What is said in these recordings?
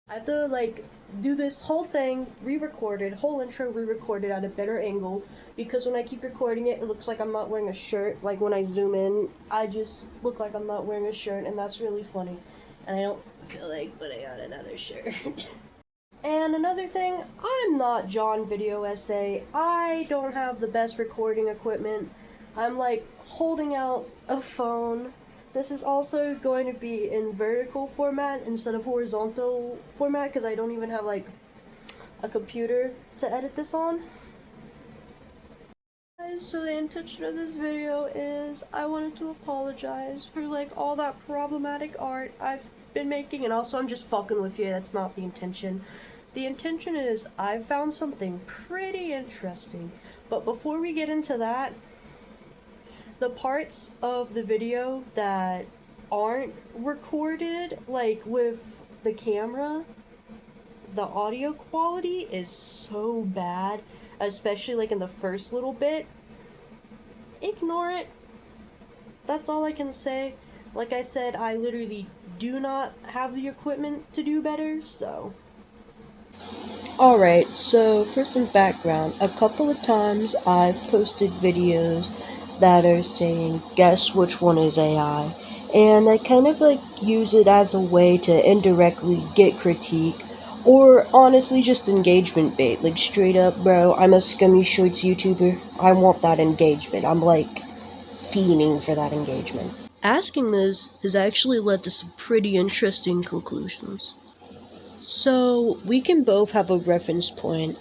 I have to like do this whole thing re-recorded, whole intro re-recorded at a better angle because when I keep recording it, it looks like I'm not wearing a shirt. Like when I zoom in, I just look like I'm not wearing a shirt, and that's really funny. And I don't feel like putting on another shirt. And another thing, I'm not John Video Essay. I don't have the best recording equipment. I'm like holding out a phone. This is also going to be in vertical format instead of horizontal format because I don't even have like a computer to edit this on. So the intention of this video is I wanted to apologize for like all that problematic art I've been making, and also I'm just fucking with you. That's not the intention. The intention is I found something pretty interesting, but before we get into that, the parts of the video that aren't recorded, like with the camera, the audio quality is so bad, especially like in the first little bit. Ignore it. That's all I can say. Like I said, I literally do not have the equipment to do better, so. Alright, so for some background, a couple of times I've posted videos that are saying, guess which one is AI, and I kind of like use it as a way to indirectly get critique, or honestly just engagement bait, like straight up, bro, I'm a Scummy Shorts YouTuber, I want that engagement, I'm like fiending for that engagement. Asking this has actually led to some pretty interesting conclusions. So, we can both have a reference point.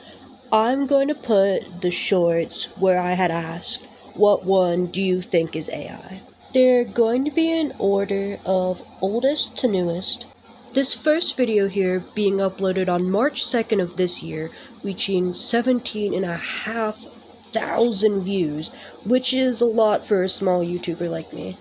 I'm going to put the shorts where I had asked, what one do you think is AI? They're going to be in order of oldest to newest. This first video here being uploaded on March 2nd of this year, reaching 17,500 views, which is a lot for a small YouTuber like me.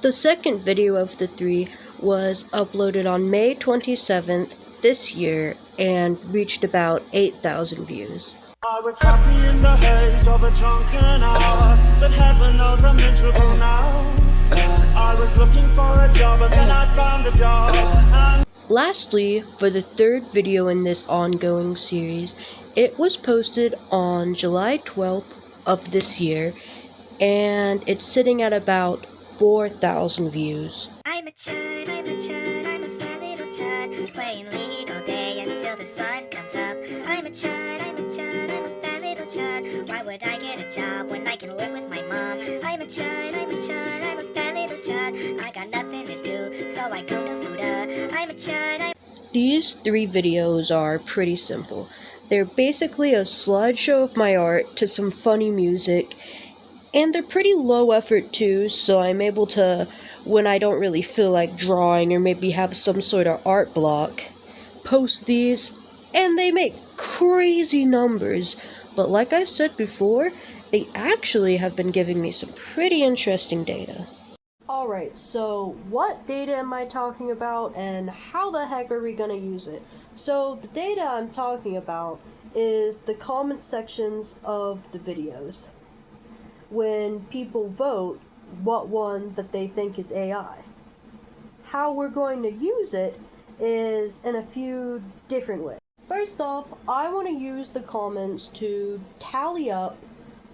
The second video of the three was uploaded on May 27th this year and reached about 8,000 views. I was happy in the haze of a drunken hour, but heaven knows I'm miserable now. I was looking for a job, but then I found a job. Lastly, for the third video in this ongoing series, it was posted on July 12th of this year, and it's sitting at about 4,000 views. I'm a chud, I'm a chud, I'm a fat little chud, playing league all day until the sun comes up. I'm a chud, I'm a chud, I'm a fat little chud, why would I get a job when I can live with my mom? I'm a chud, I'm a chud, I'm a fat little chud, I got nothing to do, so I go to Fuda. I'm a chud, These three videos are pretty simple. They're basically a slideshow of my art to some funny music, and they're pretty low effort too, so I'm able to, when I don't really feel like drawing or maybe have some sort of art block, post these, and they make crazy numbers. But like I said before, they actually have been giving me some pretty interesting data. Alright, so what data am I talking about and how the heck are we gonna use it? So the data I'm talking about is the comment sections of the videos. When people vote what one that they think is AI. How we're going to use it is in a few different ways. First off, I want to use the comments to tally up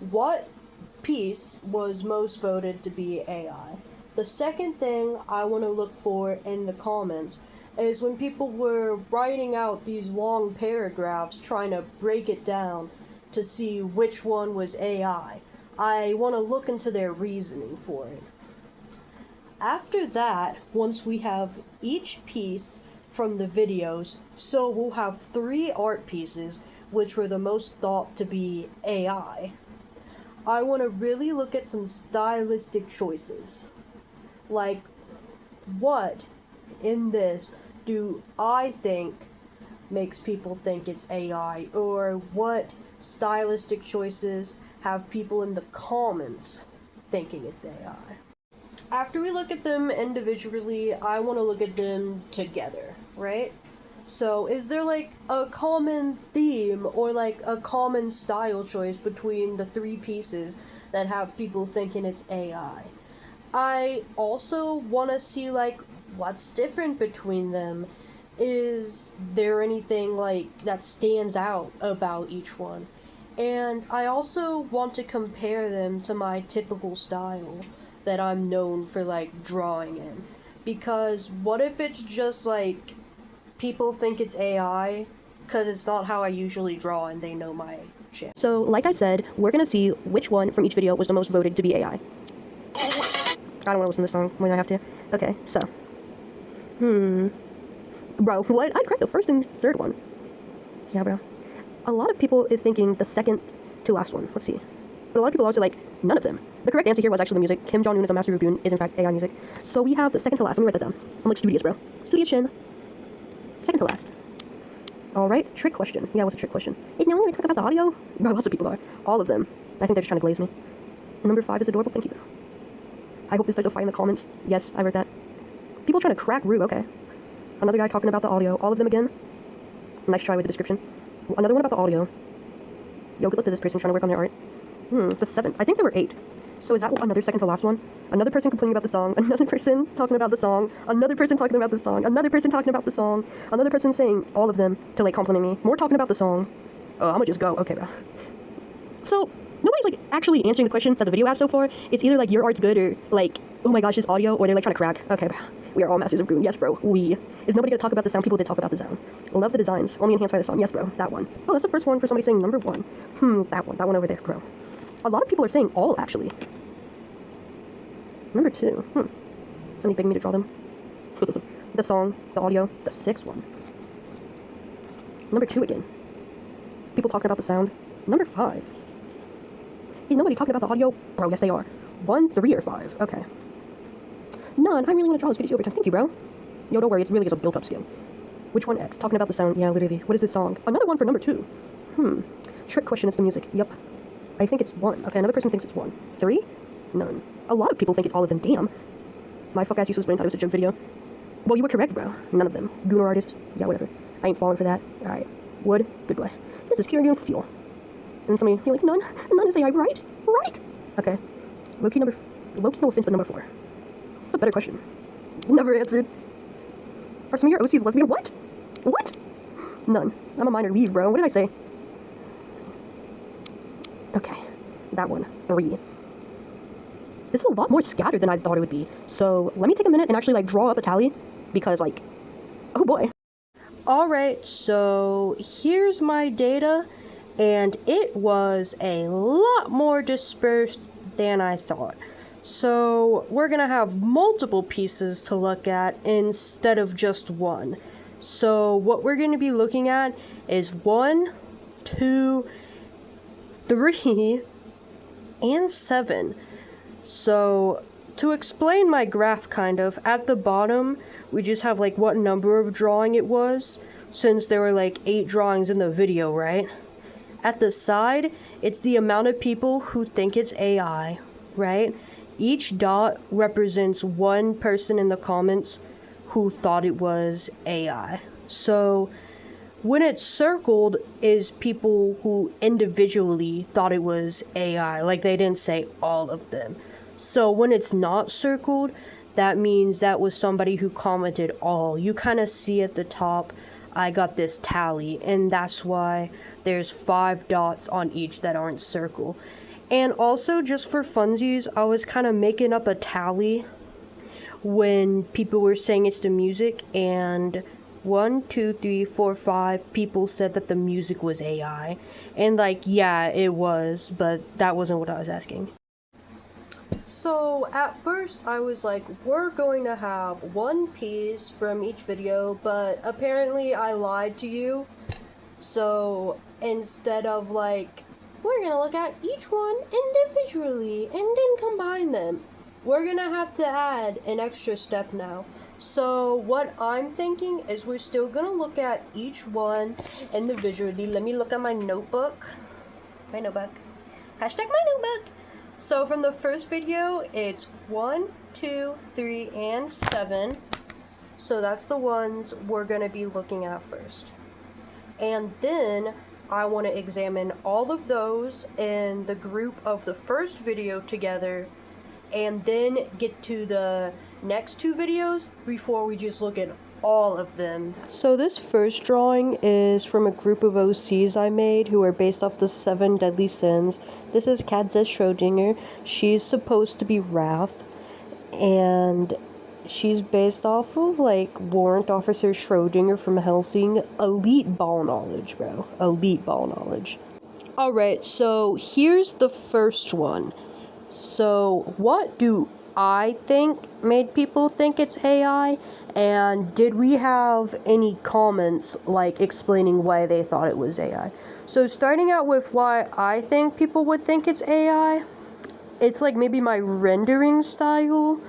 what piece was most voted to be AI. The second thing I want to look for in the comments is when people were writing out these long paragraphs trying to break it down to see which one was AI. I want to look into their reasoning for it. After that, once we have each piece from the videos, so we'll have 3 art pieces which were the most thought to be AI. I want to really look at some stylistic choices. Like, what in this do I think makes people think it's AI, or what stylistic choices have people in the comments thinking it's AI. After we look at them individually, I want to look at them together, right? So, is there like a common theme or like a common style choice between the three pieces that have people thinking it's AI? I also want to see like what's different between them. Is there anything like that stands out about each one? And I also want to compare them to my typical style that I'm known for like drawing in. Because what if it's just like people think it's AI because it's not how I usually draw and they know my shit. So, like I said, we're gonna see which one from each video was the most voted to be AI. I don't want to listen to this song when I have to. Okay, so. Bro, what? I cracked the first and third one. Yeah, bro. A lot of people is thinking the second to last one. Let's see. But a lot of people are also like, none of them. The correct answer here was actually the music. Kim Jong-un is a master of Goon is in fact AI music. So we have the second to last. Let me write that down. I'm like studious, bro. Studious chin. Second to last. Alright, trick question. Yeah, what's a trick question? Is no one going to talk about the audio? Bro, lots of people are. All of them. I think they're just trying to glaze me. And number 5 is adorable. Thank you, bro. I hope this starts a fight in the comments. Yes, I wrote that. People trying to crack Rue. Okay. Another guy talking about the audio. All of them again. Nice try with the description. Another one about the audio. Yo, good luck to this person trying to work on their art. The 7th. I think there were 8. So is that another second to last one? Another person complaining about the song, another person talking about the song, another person talking about the song, another person talking about the song, another person saying all of them to like compliment me, more talking about the song. Oh, I'm gonna just go. Okay, bro. So nobody's like actually answering the question that the video asked so far. It's either like your art's good or like, oh my gosh, this audio, or they're like trying to crack. Okay, bro. We are all masters of Goon. Yes, bro. We. Is nobody gonna talk about the sound? People did talk about the sound. Love the designs. Only enhanced by the song. Yes, bro. That one. Oh, that's the first one for somebody saying number 1. That one. That one over there, bro. A lot of people are saying all, actually. Number 2. Somebody begging me to draw them. The song, the audio, the 6th one. Number 2 again. People talking about the sound. Number 5. Is nobody talking about the audio? Bro, yes they are. 1, 3, or 5. Okay. None. I really want to draw as good as you over time. Thank you, bro. Yo, don't worry. It really is a built-up skill. Which one X? Talking about the sound. Yeah, literally. What is this song? Another one for number 2. Trick question is the music. Yup. I think it's 1. Okay, another person thinks it's 1. 3? None. A lot of people think it's all of them. Damn. My fuck-ass useless brain thought it was a joke video. Well, you were correct, bro. None of them. Gooner artist. Yeah, whatever. I ain't falling for that. Alright. Wood. Good boy. This is curing fuel. And somebody, you're like, none. None is AI, right? Right! Okay. Low-key no offense, but number 4. That's a better question. Never answered. Are some of your OCs lesbian? What? What? None. I'm a minor. Leave, bro. What did I say? Okay. That one. 3. This is a lot more scattered than I thought it would be. So let me take a minute and actually like draw up a tally because like, oh boy. Alright, so here's my data and it was a lot more dispersed than I thought. So we're gonna have multiple pieces to look at instead of just one. So what we're gonna be looking at is 1, 2, 3, and 7. So, to explain my graph kind of, at the bottom, we just have like what number of drawing it was, since there were like 8 drawings in the video, right? At the side, it's the amount of people who think it's AI, right? Each dot represents one person in the comments who thought it was AI. So, when it's circled is people who individually thought it was AI, like they didn't say all of them. So when it's not circled, that means that was somebody who commented all. You kind of see at the top, I got this tally, and that's why there's 5 dots on each that aren't circled. And also, just for funsies, I was kind of making up a tally when people were saying it's the music, and 1, 2, 3, 4, 5 people said that the music was AI. And like, yeah, it was, but that wasn't what I was asking. So at first I was like, we're going to have one piece from each video, but apparently I lied to you. So instead of like, we're gonna look at each one individually and then combine them, we're gonna have to add an extra step now. So what I'm thinking is we're still gonna look at each one individually. Let me look at my notebook. My notebook. Hashtag my notebook. So from the first video, it's 1, 2, 3, and 7. So that's the ones we're going to be looking at first. And then I want to examine all of those in the group of the first video together, and then get to the next two videos before we just look at all of them. So this first drawing is from a group of OCs I made who are based off the 7 deadly sins. This is Katze Schrodinger. She's supposed to be Wrath, and she's based off of, like, Warrant Officer Schrodinger from Helsing. Elite ball knowledge, bro. Elite ball knowledge. Alright, so here's the first one. So, what do I think made people think it's AI? And did we have any comments, like, explaining why they thought it was AI? So, starting out with why I think people would think it's AI, it's, like, maybe my rendering style,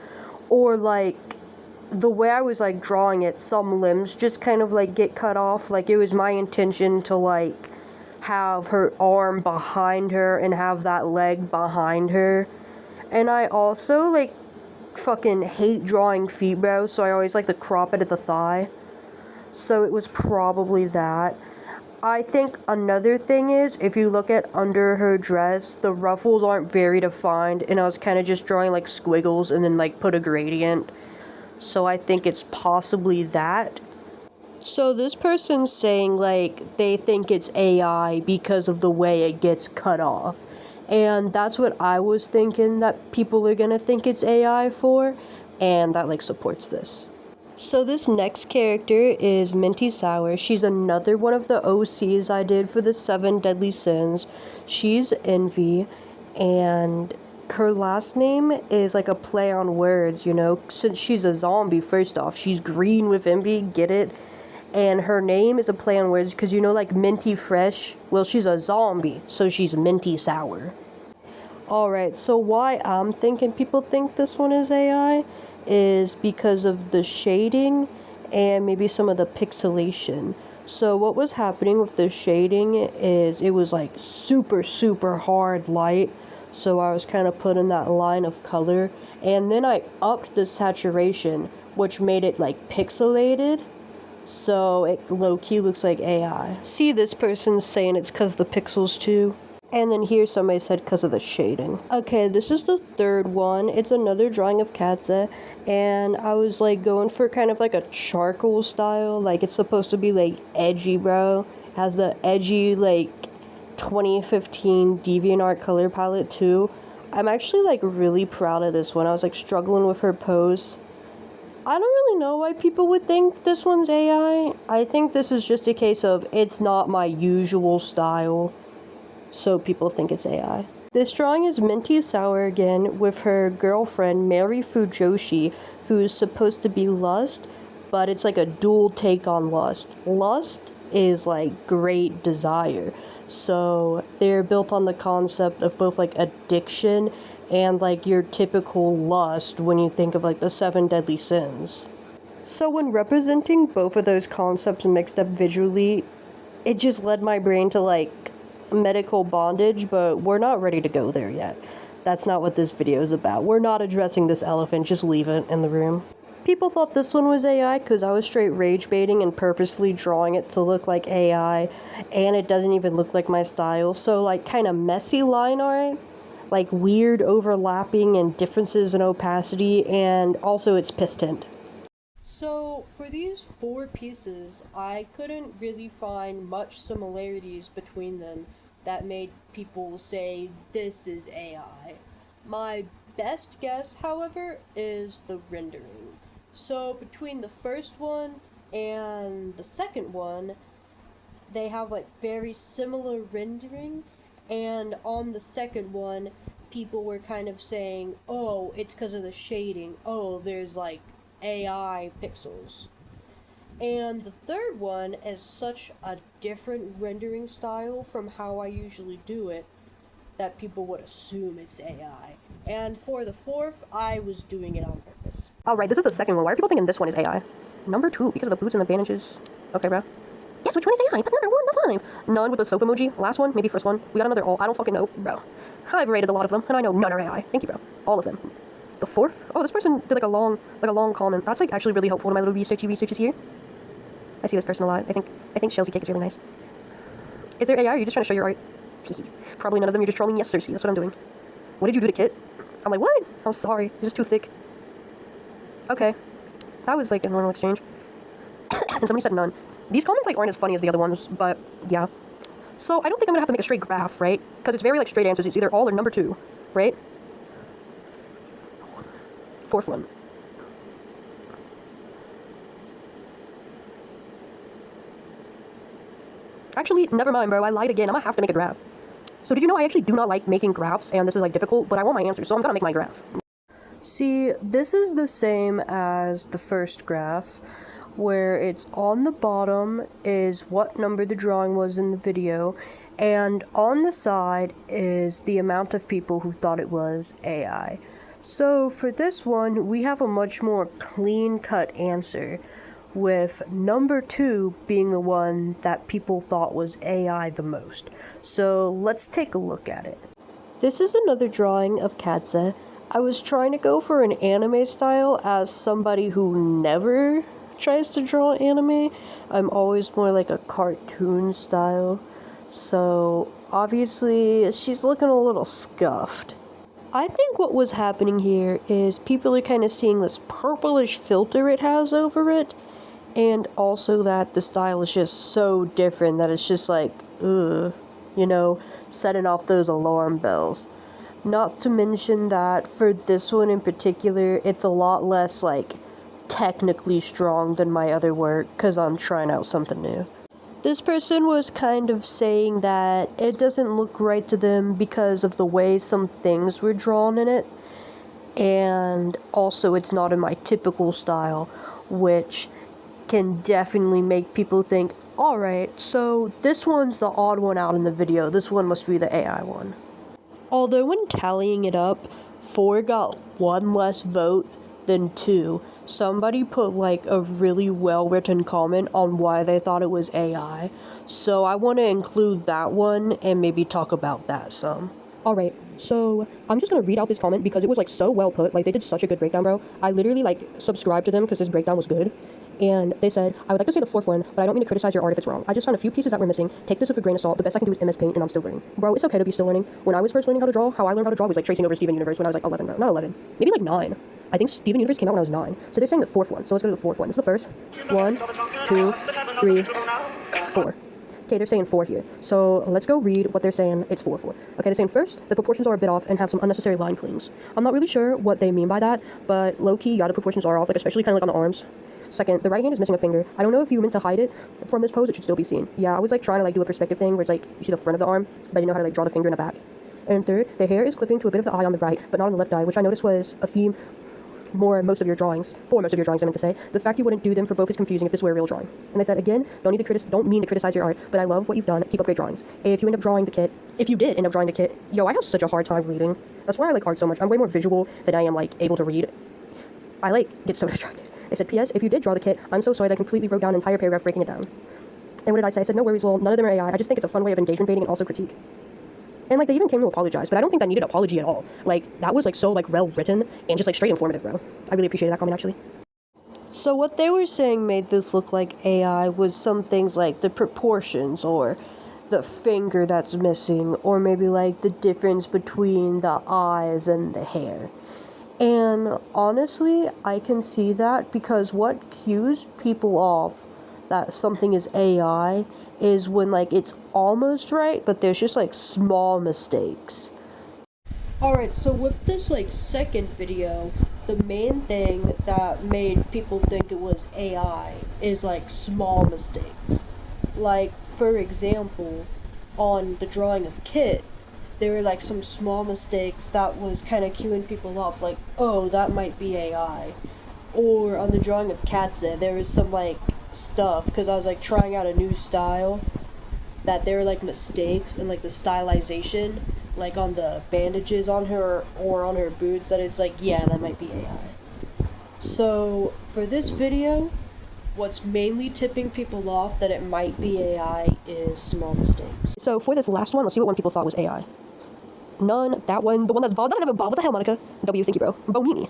or, like, the way I was, like, drawing it, some limbs just kind of, like, get cut off. Like, it was my intention to, like, have her arm behind her and have that leg behind her. And I also, like, fucking hate drawing feet, bro, so I always like to crop it at the thigh. So it was probably that. I think another thing is, if you look at under her dress, the ruffles aren't very defined, and I was kind of just drawing, like, squiggles and then, like, put a gradient. So I think it's possibly that. So this person's saying, like, they think it's AI because of the way it gets cut off. And that's what I was thinking that people are gonna think it's AI for, and that, like, supports this. So this next character is Minty Sour. She's another one of the OCs I did for the 7 deadly sins. She's Envy, and her last name is, like, a play on words, you know, since she's a zombie. First off, she's green with envy, get it? And her name is a play on words because, you know, like Minty Fresh? Well, she's a zombie, so she's Minty Sour. Alright, so why I'm thinking people think this one is AI is because of the shading and maybe some of the pixelation. So what was happening with the shading is it was, like, super, super hard light. So I was kind of putting that line of color. And then I upped the saturation, which made it, like, pixelated. So it low-key looks like AI. See, this person's saying it's because the pixels too. And then here somebody said because of the shading. Okay, this is the third one. It's another drawing of Katze. And I was, like, going for kind of like a charcoal style. Like, it's supposed to be, like, edgy, bro. Has the edgy, like, 2015 DeviantArt color palette too. I'm actually, like, really proud of this one. I was, like, struggling with her pose. I don't really know why people would think this one's AI. I think this is just a case of it's not my usual style, so people think it's AI. This drawing is Minty Sour again with her girlfriend Mary Fujoshi, who's supposed to be Lust, but it's like a dual take on Lust. Lust is, like, great desire. So they're built on the concept of both, like, addiction and, like, your typical lust when you think of, like, the 7 deadly sins. So when representing both of those concepts mixed up visually, it just led my brain to, like, medical bondage, but we're not ready to go there yet. That's not what this video is about. We're not addressing this elephant, just leave it in the room. People thought this one was AI because I was straight rage baiting and purposely drawing it to look like AI, and it doesn't even look like my style. So, like, kind of messy line art, like weird overlapping and differences in opacity, and also it's piss tint. So for these 4 pieces, I couldn't really find much similarities between them that made people say this is AI. My best guess, however, is the rendering. So between the first one and the second one, they have, like, very similar rendering, and on the second one, people were kind of saying, oh, it's because of the shading, oh, there's, like, AI pixels. And the third one is such a different rendering style from how I usually do it that people would assume it's AI. And for the fourth, I was doing it on purpose. Alright, this is the second one. Why are people thinking this one is AI? Number 2, because of the boots and the bandages. Okay, bro. Yes, which one is AI? Put number 1 to 5. None with the soap emoji. Last one, maybe first one. We got another all. I don't fucking know, bro. I've rated a lot of them, and I know none are AI. Thank you, bro. All of them. The fourth? Oh, this person did like a long comment. That's like actually really helpful to my little researches here. I see this person a lot. I think Chelsea Cake is really nice. Is there AI? Or are you just trying to show your art? Probably none of them. You're just trolling. Yes, Cersei. That's what I'm doing. What did you do to Kit? I'm like, what? I'm sorry. You're just too thick. Okay. That was like a normal exchange. And somebody said none. These comments like aren't as funny as the other ones, but yeah. So I don't think I'm gonna have to make a straight graph, right? Because it's very like straight answers. It's either all or number 2, right? Fourth one. Actually, never mind, bro. I lied again. I'm gonna have to make a graph. So did you know I actually do not like making graphs, and this is like difficult, but I want my answer, so I'm gonna make my graph. See, this is the same as the first graph, where it's on the bottom is what number the drawing was in the video, and on the side is the amount of people who thought it was AI. So for this one, we have a much more clean-cut answer, with number 2 being the one that people thought was AI the most. So let's take a look at it. This is another drawing of Katze. I was trying to go for an anime style as somebody who never tries to draw anime. I'm always more like a cartoon style. So obviously she's looking a little scuffed. I think what was happening here is people are kind of seeing this purplish filter it has over it, and also that the style is just so different that it's just like, ugh, you know, setting off those alarm bells. Not to mention that for this one in particular, it's a lot less like technically strong than my other work because I'm trying out something new. This person was kind of saying that it doesn't look right to them because of the way some things were drawn in it, and also it's not in my typical style, which can definitely make people think, alright, so this one's the odd one out in the video, this one must be the AI one. Although when tallying it up, 4 got 1 less vote than 2. Somebody put like a really well-written comment on why they thought it was AI, so I want to include that one and maybe talk about that some. Alright, so I'm just gonna read out this comment because it was like so well put, like they did such a good breakdown, bro. I literally like subscribed to them because this breakdown was good. And they said, I would like to say the fourth one, but I don't mean to criticize your art if it's wrong. I just found a few pieces that were missing. Take this with a grain of salt. The best I can do is MS Paint, and I'm still learning. Bro, it's okay to be still learning. When I was first learning how to draw, how I learned how to draw was like tracing over Steven Universe when I was like 11, bro. Not 11. Maybe like 9. I think Steven Universe came out when I was 9. So they're saying the fourth one. So let's go to the fourth one. This is the first. 1, 2, 3, 4. Okay, they're saying 4 here. So let's go read what they're saying it's 4 for. Okay, they're saying first, the proportions are a bit off and have some unnecessary line clings. I'm not really sure what they mean by that, but low-key, yeah, the proportions are off, like especially kind of like on the arms. Second, the right hand is missing a finger. I don't know if you meant to hide it from this pose, it should still be seen. Yeah, I was like trying to like do a perspective thing where it's like you see the front of the arm, but I didn't know how to like draw the finger in the back. And third, the hair is clipping to a bit of the eye on the right, but not on the left eye, which I noticed was a theme for most of your drawings, I meant to say. The fact you wouldn't do them for both is confusing if this were a real drawing. And they said, again, don't mean to criticize your art, but I love what you've done. Keep up great drawings. If you did end up drawing the kit, yo, I have such a hard time reading. That's why I like art so much. I'm way more visual than I am like able to read. I like get so distracted. They said, P.S. If you did draw the kit, I'm so sorry that I completely wrote down an entire paragraph breaking it down. And what did I say? I said, no worries, well, none of them are AI. I just think it's a fun way of engagement baiting and also critique. And like they even came to apologize, but I don't think that needed apology at all. Like that was like so like well written and just like straight informative, bro. I really appreciated that comment actually. So what they were saying made this look like AI was some things like the proportions or the finger that's missing, or maybe like the difference between the eyes and the hair. And honestly, I can see that because what cues people off that something is AI is when like it's almost right, but there's just like small mistakes. Alright, so with this like second video, the main thing that made people think it was AI is like small mistakes. Like, for example, on the drawing of Kit, there were like some small mistakes that was kind of cueing people off, like, oh, that might be AI. Or on the drawing of Katze, there was some like stuff, because I was like trying out a new style, that there were like mistakes in like the stylization, like on the bandages on her or on her boots, that it's like, yeah, that might be AI. So for this video, what's mainly tipping people off that it might be AI is small mistakes. So for this last one, let's see what one people thought was AI. None. That one. The one that's bald. None of them bald. What the hell, Monica? W, thank you, bro. Bomini.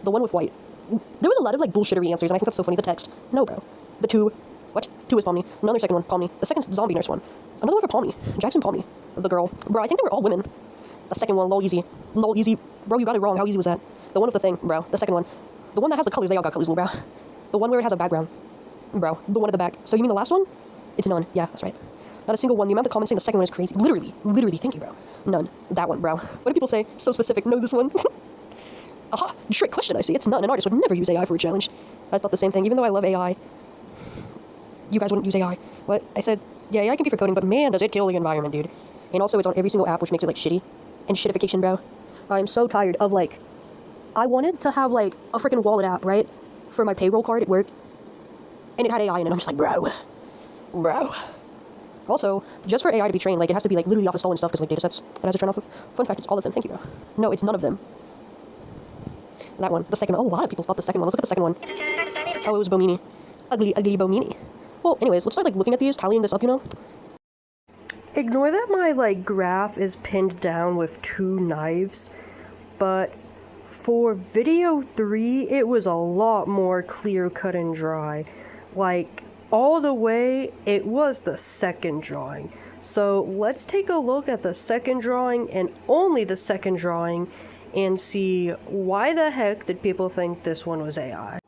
The one with white. There was a lot of, like, bullshittery answers, and I think that's so funny. The text. No, bro. The two. What? Two is Palmy. Another second one, Palmy. The second zombie nurse one. Another one for Palmy. Jackson Palmy. The girl. Bro, I think they were all women. The second one, lol, easy. Lol, easy. Bro, you got it wrong. How easy was that? The one with the thing, bro. The second one. The one that has the colors. They all got colors, bro. The one where it has a background. Bro. The one at the back. So you mean the last one? It's none. Yeah, that's right. Not a single one. The amount of comments saying the second one is crazy. Literally. Literally. Thank you, bro. None. That one, bro. What do people say? So specific. No, this one. Aha. Trick question, I see. It's none. An artist would never use AI for a challenge. I thought the same thing. Even though I love AI, you guys wouldn't use AI. What? I said, yeah, AI can be for coding, but man, does it kill the environment, dude. And also, it's on every single app, which makes it, like, shitty. And shitification, bro. I'm so tired of, like, I wanted to have, like, a freaking wallet app, right? For my payroll card at work. And it had AI in it. I'm just like, bro. Also, just for AI to be trained, like, it has to be, like, literally off of stolen stuff, because, like, datasets it has to train off of. Fun fact, it's all of them. Thank you, bro. No, it's none of them. That one. The second one. Oh, a lot of people thought the second one. Let's look at the second one. Oh, it was Bomini. Ugly, ugly Bomini. Well, anyways, let's start, like, looking at these, tallying this up, you know? Ignore that my, like, graph is pinned down with 2 knives, but for video 3, it was a lot more clear cut and dry. Like, all the way, it was the second drawing. So let's take a look at the second drawing, and only the second drawing, and see why the heck did people think this one was AI.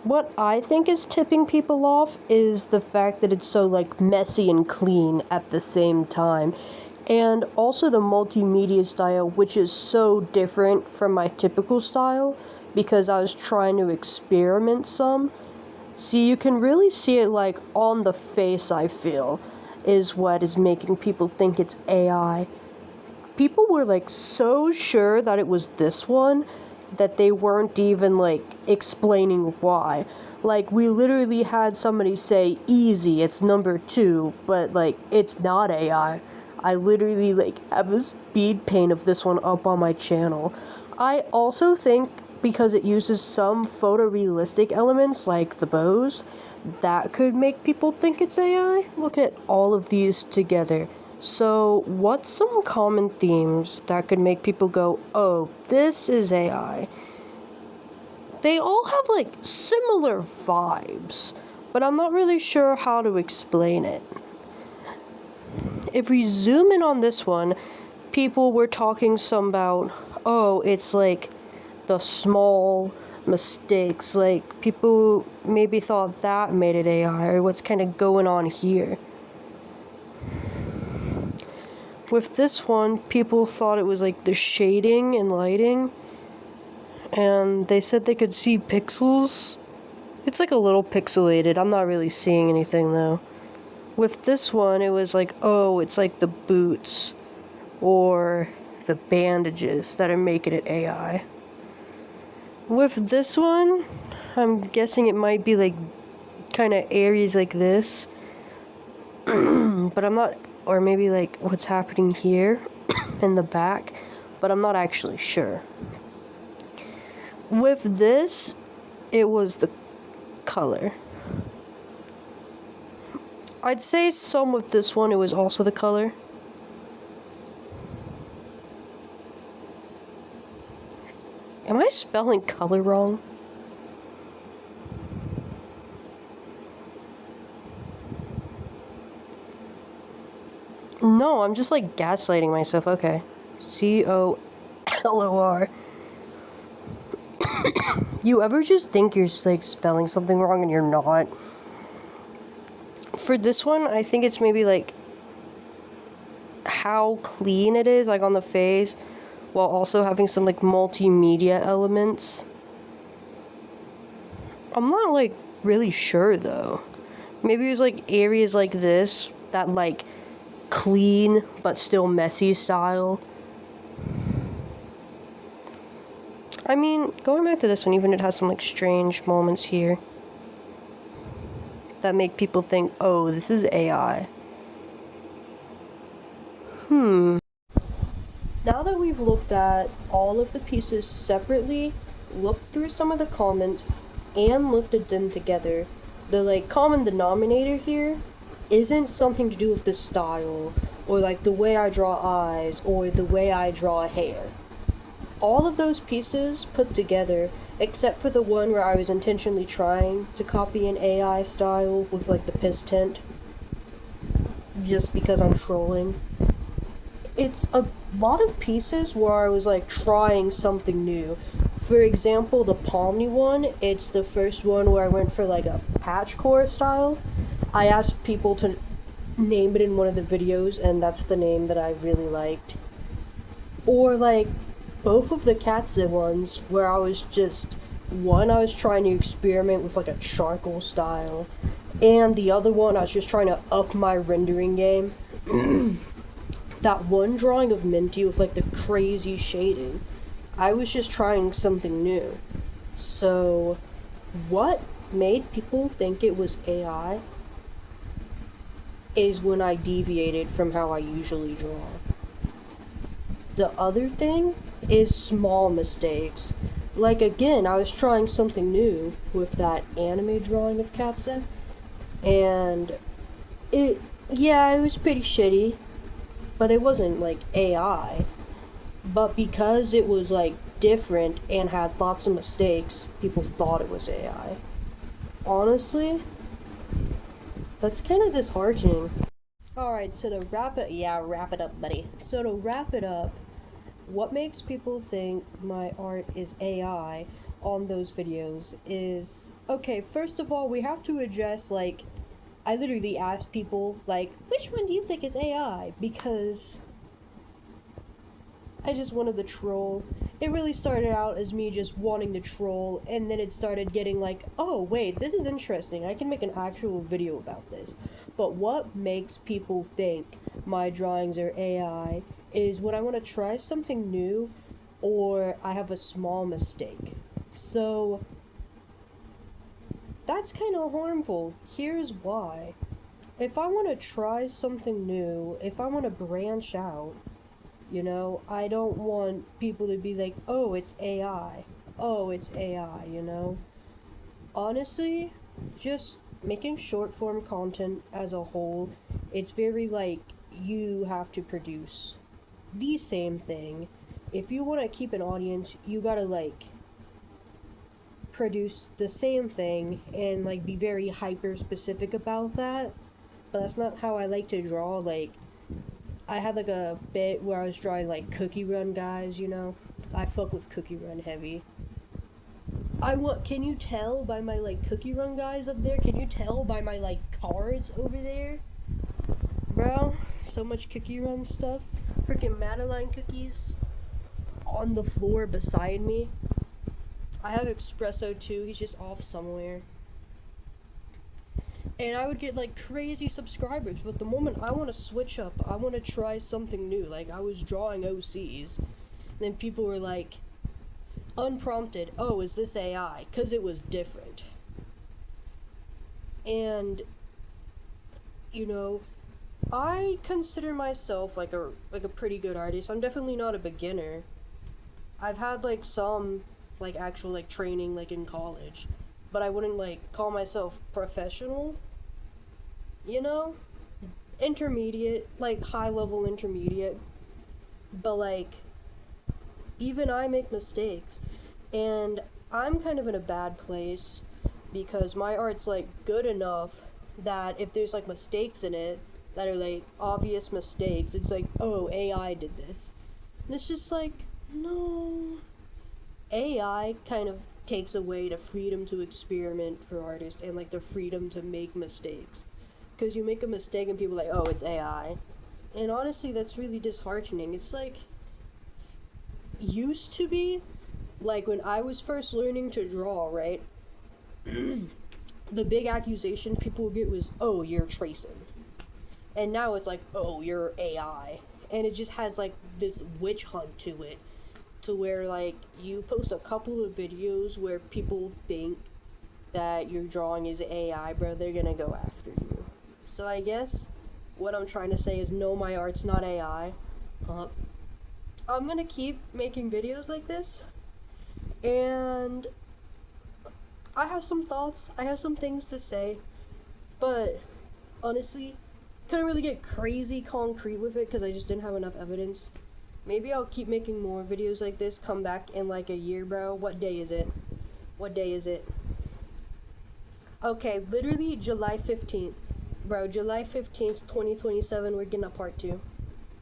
What I think is tipping people off is the fact that it's so, like, messy and clean at the same time. And also the multimedia style, which is so different from my typical style, because I was trying to experiment some. See, you can really see it, like, on the face, I feel, is what is making people think it's AI. People were, like, so sure that it was this one that they weren't even, like, explaining why. Like, we literally had somebody say, easy, it's number 2, but, like, it's not AI. I literally, like, have a speed paint of this one up on my channel. I also think, because it uses some photorealistic elements, like the bows, that could make people think it's AI. Look at all of these together. So, what's some common themes that could make people go, oh, this is AI? They all have, like, similar vibes, but I'm not really sure how to explain it. If we zoom in on this one, people were talking some about, oh, it's, like, the small mistakes, like, people maybe thought that made it AI, or what's kind of going on here. With this one, people thought it was, like, the shading and lighting, and they said they could see pixels. It's, like, a little pixelated. I'm not really seeing anything, though. With this one, it was like, oh, it's, like, the boots or the bandages that are making it AI. With this one, I'm guessing it might be, like, kind of areas like this, but I'm not. Or maybe, like, what's happening here in the back, but I'm not actually sure. With this, it was the color. I'd say some with this one, it was also the color. Am I spelling color wrong? No, I'm just, like, gaslighting myself. Okay. COLOR. You ever just think you're, like, spelling something wrong and you're not? For this one, I think it's maybe, like, how clean it is, like, on the face, while also having some, like, multimedia elements. I'm not, like, really sure, though. Maybe it was, like, areas like this that, like, clean but still messy style. I mean, going back to this one, even it has some, like, strange moments here that make people think, oh, this is AI. Now that we've looked at all of the pieces separately, looked through some of the comments, and looked at them together, the, like, common denominator here isn't something to do with the style, or like the way I draw eyes, or the way I draw hair. All of those pieces put together, except for the one where I was intentionally trying to copy an AI style with like the piss tint, just because I'm trolling. It's a lot of pieces where I was like trying something new. For example, the Pomni one, it's the first one where I went for like a patchcore style. I asked people to name it in one of the videos, and that's the name that I really liked. Or like both of the Katze ones where I was trying to experiment with like a charcoal style, and the other one I was just trying to up my rendering game. That one drawing of Minty with like the crazy shading, I was just trying something new. So what made people think it was AI is when I deviated from how I usually draw. The other thing is small mistakes. Like again, I was trying something new with that anime drawing of Katze, and it was pretty shitty, but it wasn't like AI. But because it was like different and had lots of mistakes, people thought it was AI. Honestly, that's kind of disheartening. Alright, so to wrap it up, buddy. So to wrap it up, what makes people think my art is AI on those videos is, okay, first of all, we have to address, like, I literally asked people, like, which one do you think is AI? Because I just wanted to troll. It really started out as me just wanting to troll, and then it started getting like, oh wait, this is interesting, I can make an actual video about this. But what makes people think my drawings are AI is when I want to try something new, or I have a small mistake. So that's kind of harmful. Here's why. If I want to try something new, if I want to branch out, you know, I don't want people to be like, oh, it's AI. Oh, it's AI, you know? Honestly, just making short form content as a whole, it's very like, you have to produce the same thing. If you want to keep an audience, you gotta like produce the same thing and like be very hyper specific about that. But that's not how I like to draw. Like, I had like a bit where I was drawing like Cookie Run guys, you know? I fuck with Cookie Run heavy. Can you tell by my like Cookie Run guys up there? Can you tell by my like cards over there? Bro, so much Cookie Run stuff. Freaking Madeline cookies on the floor beside me. I have Espresso too, he's just off somewhere. And I would get like crazy subscribers, but the moment I want to switch up, I want to try something new, like I was drawing OCs, then people were like, unprompted, oh, is this AI? Because it was different. And, you know, I consider myself like a pretty good artist. I'm definitely not a beginner. I've had like some like actual like training like in college, but I wouldn't like call myself professional. You know? Intermediate, like high level intermediate. But like, even I make mistakes, and I'm kind of in a bad place because my art's like good enough that if there's like mistakes in it that are like obvious mistakes, it's like, oh, AI did this. And it's just like, no. AI kind of takes away the freedom to experiment for artists and like the freedom to make mistakes. Because you make a mistake and people are like, oh, it's AI. And honestly, that's really disheartening. It's like, used to be, like when I was first learning to draw, right? The big accusation people would get was, oh, you're tracing. And now it's like, oh, you're AI. And it just has like this witch hunt to it. To where like you post a couple of videos where people think that your drawing is AI, bro, they're gonna go after you. So I guess what I'm trying to say is, no, my art's not AI. I'm gonna keep making videos like this, and I have some thoughts, I have some things to say, but honestly, couldn't really get crazy concrete with it because I just didn't have enough evidence. Maybe I'll keep making more videos like this, come back in like a year, bro. What day is it? What day is it? Okay, literally July 15th. Bro, July 15th, 2027, we're getting a part 2.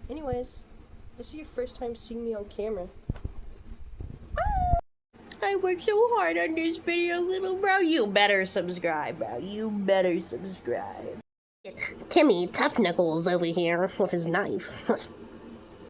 Anyways, this is your first time seeing me on camera. I worked so hard on this video, little bro. You better subscribe, bro. You better subscribe. Timmy Tough Knuckles over here with his knife.